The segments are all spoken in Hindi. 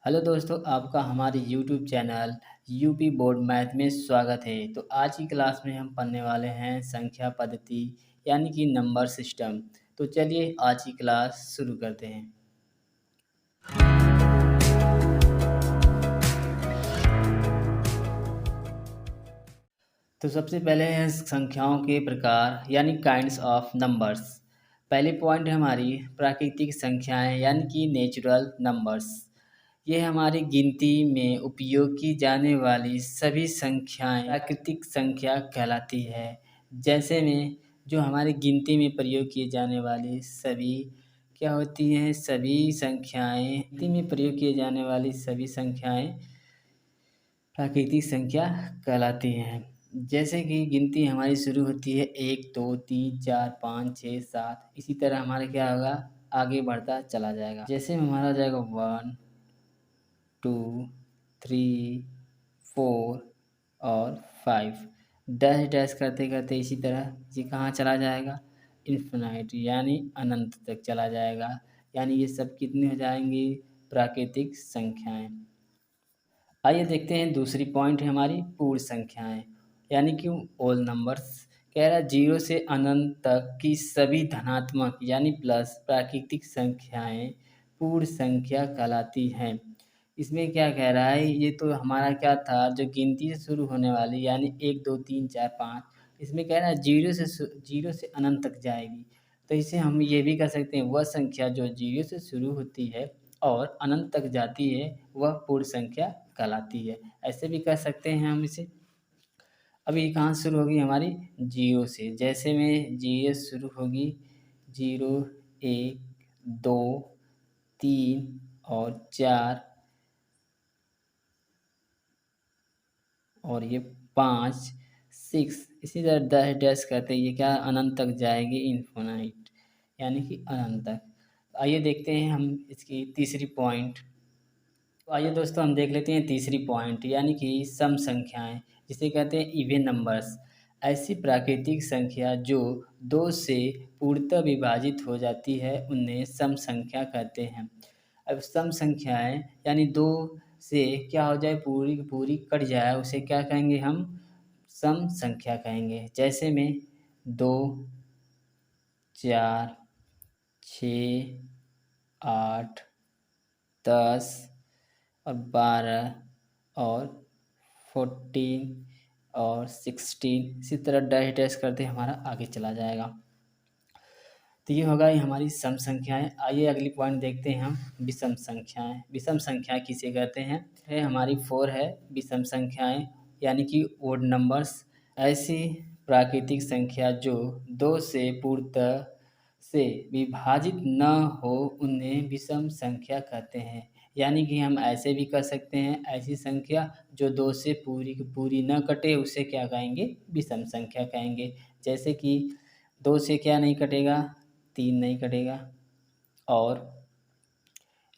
हेलो दोस्तों, आपका हमारे YouTube channel UP board math में स्वागत है। तो आज की क्लास में हम पढ़ने वाले हैं संख्या पद्धति यानी कि नंबर सिस्टम। तो चलिए आज की क्लास शुरू करते हैं। तो सबसे पहले है संख्याओं के प्रकार यानी काइंड्स ऑफ नंबर्स। पहले पॉइंट है हमारी प्राकृतिक संख्याएं यानी कि नेचुरल नंबर्स। ये हमारी गिनती में उपयोग की जाने वाली सभी संख्याएं प्राकृतिक संख्या कहलाती है। जैसे में जो हमारी गिनती में प्रयोग किए जाने वाली सभी क्या होती हैं, सभी संख्याएं गिनती में प्रयोग किए जाने वाली सभी संख्याएं प्राकृतिक संख्या कहलाती हैं। जैसे कि गिनती हमारी शुरू होती है 1 2 3 4 5 6 7, इसी तरह हमारा क्या होगा, आगे बढ़ता चला जाएगा। जैसे में हमारा जाएगा 1 2 3 4 और 5, डैश डैश करते करते इसी तरह ये कहाँ चला जाएगा, इन्फिनाइट यानी अनंत तक चला जाएगा। यानी ये सब कितने हो जाएंगे, प्राकृतिक संख्याएं। आइए देखते हैं दूसरी पॉइंट है हमारी पूर्ण संख्याएं यानी कि ओल नंबर्स। कह रहा है 0 से अनंत तक की सभी धनात्मक यानी प्लस प्राकृतिक संख्याएं पूर्ण संख्या कहलाती हैं। इसमें क्या कह रहा है, ये तो हमारा क्या था, जो गिनती से शुरू होने वाली यानी 1 2 3 4 5, इसमें कह रहा है 0 से अनंत तक जाएगी। तो इसे हम ये भी कह सकते हैं, वह संख्या जो 0 से शुरू होती है और अनंत तक जाती है वह पूर्ण संख्या कहलाती है। ऐसे भी कह सकते हैं हम इसे। अब ये कहाँ शुरू होगी, हमारी 0 से। जैसे में 0 शुरू होगी, 0 1 2 3 और 4 और ये 5 6, इसी तरह डैश डैश करते ये क्या अनंत तक जाएगी, इन्फिनाइट यानी कि अनंत तक। आइए देखते हैं हम इसकी तीसरी पॉइंट। तो आइए दोस्तों हम देख लेते हैं तीसरी पॉइंट यानी कि सम संख्याएं, जिसे कहते हैं इवन नंबर्स। ऐसी प्राकृतिक संख्या जो 2 से पूर्णतः विभाजित हो जाती है उन्हें सम संख्या कहते हैं। अब सम संख्याएं यानी 2 से क्या हो जाए, पूरी की पूरी कट जाए, उसे क्या कहेंगे हम, सम संख्या कहेंगे। जैसे में 2 4 6 8 10 और 12 और 14 और 16, इसी तरह डैश डैश करते हमारा आगे चला जाएगा। तो ये होगा ये हमारी सम संख्याएं। आइए अगली पॉइंट देखते हैं हम, विषम संख्याएं। विषम संख्या किसे कहते हैं, है हमारी 4 है विषम संख्याएं यानी कि ओड नंबर्स। ऐसी प्राकृतिक संख्या जो 2 से पूर्णतः से विभाजित न हो उन्हें विषम संख्या कहते हैं। यानी कि हम ऐसे भी कर सकते हैं, ऐसी संख्या जो 2 से पूरी की पूरी न कटे उसे क्या कहेंगे, विषम संख्या कहेंगे। जैसे कि 2 से क्या नहीं कटेगा, 3 नहीं कटेगा, और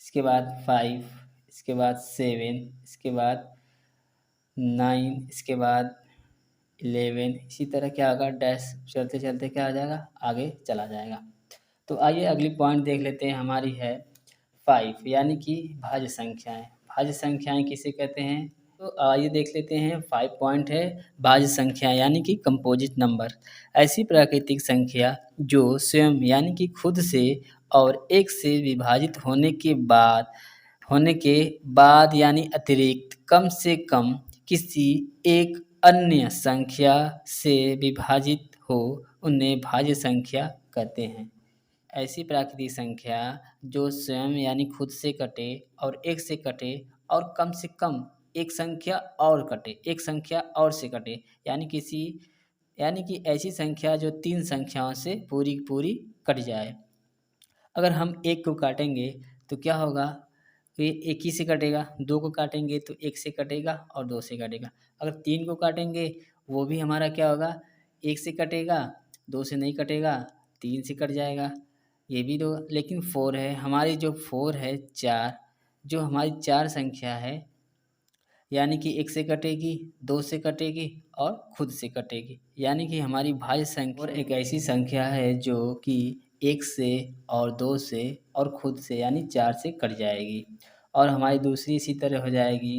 इसके बाद 5, इसके बाद 7, इसके बाद 9, इसके बाद 11, इसी तरह क्या होगा, डैश चलते चलते क्या आ जाएगा, आगे चला जाएगा। तो आइए अगली पॉइंट देख लेते हैं, हमारी है 5 यानी कि भाज्य संख्याएं। भाज्य संख्याएं किसे कहते हैं, तो आइए देख लेते हैं। 5 पॉइंट है भाज्य संख्या यानी कि कंपोजिट नंबर। ऐसी प्राकृतिक संख्या जो स्वयं यानी कि खुद से और एक से विभाजित होने के बाद यानी अतिरिक्त कम से कम किसी एक अन्य संख्या से विभाजित हो उन्हें भाज्य संख्या कहते हैं। ऐसी प्राकृतिक संख्या जो स्वयं यानी खुद से कटे और एक से कटे और कम से कम एक संख्या और कटे, एक संख्या और से कटे, यानी कि ऐसी संख्या जो 3 संख्याओं से पूरी की पूरी कट जाए। अगर हम 1 को काटेंगे तो क्या होगा, तो ये 1 ही से कटेगा। 2 को काटेंगे तो 1 से कटेगा और 2 से कटेगा। अगर 3 को काटेंगे वो भी हमारा क्या होगा, 1 से कटेगा, 2 से नहीं कटेगा, 3 से कट जाएगा। ये भी दो, लेकिन 4 है हमारी, जो 4 है 4, जो हमारी 4 संख्या है यानी कि 1 से कटेगी, 2 से कटेगी और खुद से कटेगी। यानी कि हमारी भाज्य संख्या और एक ऐसी संख्या है जो कि 1 से और 2 से और खुद से यानी 4 से कट जाएगी। और हमारी दूसरी इसी तरह हो जाएगी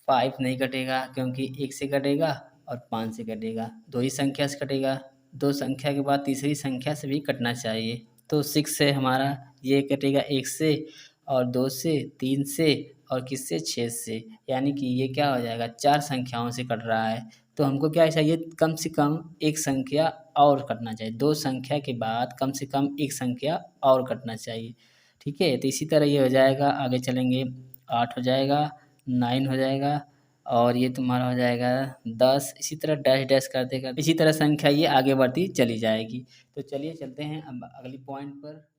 5 नहीं कटेगा क्योंकि 1 से कटेगा और 5 से कटेगा, 2 ही संख्या से कटेगा, 2 संख्या के बाद तीसरी संख्या से भी कटना चाहिए। तो 6 से हमारा ये कटेगा 1 से और 2 से, 3 से और किससे 6 से, यानी कि ये क्या हो जाएगा 4 संख्याओं से कट रहा है। तो हमको क्या चाहिए कम से कम एक संख्या और कटना चाहिए, 2 संख्या के बाद कम से कम एक संख्या और कटना चाहिए। ठीक है, तो इसी तरह ये हो जाएगा, आगे चलेंगे 8 हो जाएगा, 9 हो जाएगा और ये तुम्हारा हो जाएगा 10, इसी तरह डैश डैश करते करते इसी तरह संख्या ये आगे बढ़ती चली जाएगी। तो चलिए चलते हैं अब अगली पॉइंट पर।